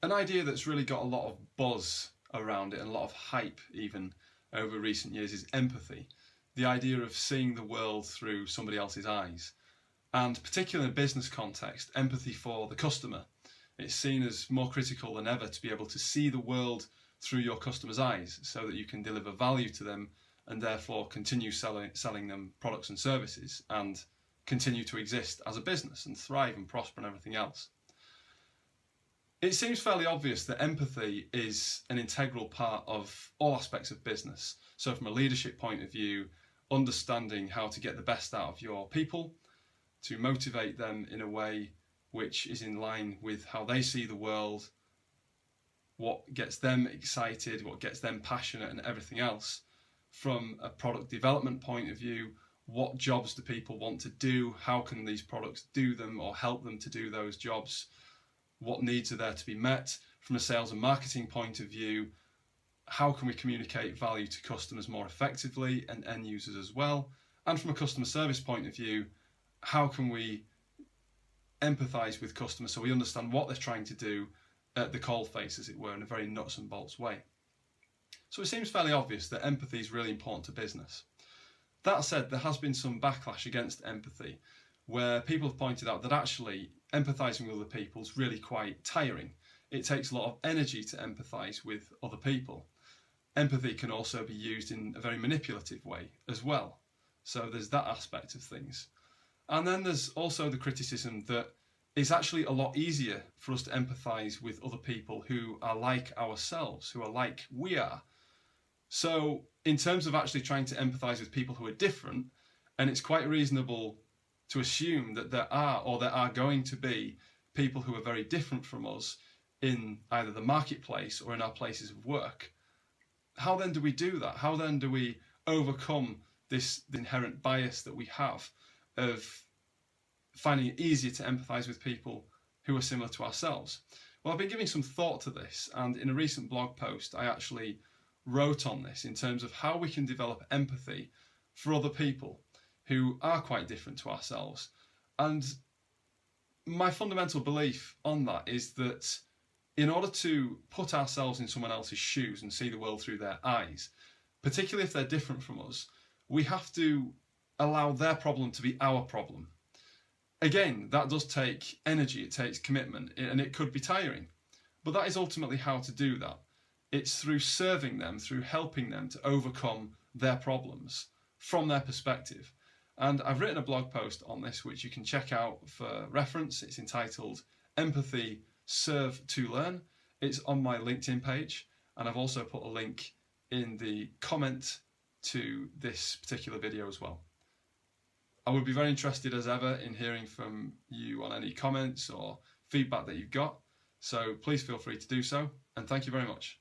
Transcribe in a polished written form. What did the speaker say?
An idea that's really got a lot of buzz around it and a lot of hype even over recent years is empathy. The idea of seeing the world through somebody else's eyes. And particularly in a business context, empathy for the customer. It's seen as more critical than ever to be able to see the world through your customer's eyes so that you can deliver value to them and therefore continue selling them products and services and continue to exist as a business and thrive and prosper and everything else. It seems fairly obvious that empathy is an integral part of all aspects of business. So from a leadership point of view, understanding how to get the best out of your people, to motivate them in a way which is in line with how they see the world, what gets them excited, what gets them passionate and everything else. From a product development point of view, what jobs do people want to do? How can these products do them or help them to do those jobs? What needs are there to be met? From a sales and marketing point of view, how can we communicate value to customers more effectively and end users as well? And from a customer service point of view, how can we empathise with customers so we understand what they're trying to do at the coalface, as it were, in a very nuts and bolts way? So it seems fairly obvious that empathy is really important to business. That said, there has been some backlash against empathy, where people have pointed out that actually empathising with other people is really quite tiring. It takes a lot of energy to empathise with other people. Empathy can also be used in a very manipulative way as well. So there's that aspect of things. And then there's also the criticism that it's actually a lot easier for us to empathise with other people who are like ourselves, who are like we are. So in terms of actually trying to empathise with people who are different, and it's quite reasonable to assume that there are going to be people who are very different from us in either the marketplace or in our places of work. How then do we do that? How then do we overcome this inherent bias that we have of finding it easier to empathise with people who are similar to ourselves? Well, I've been giving some thought to this, and in a recent blog post I actually wrote on this in terms of how we can develop empathy for other people who are quite different to ourselves. And my fundamental belief on that is that in order to put ourselves in someone else's shoes and see the world through their eyes, particularly if they're different from us, we have to allow their problem to be our problem. Again, that does take energy, it takes commitment, and it could be tiring. But that is ultimately how to do that. It's through serving them, through helping them to overcome their problems from their perspective. And I've written a blog post on this which you can check out for reference. It's entitled Empathy, Serve to Learn. It's on my LinkedIn page, and I've also put a link in the comment to this particular video as well. I would be very interested as ever in hearing from you on any comments or feedback that you've got, so please feel free to do so, and thank you very much.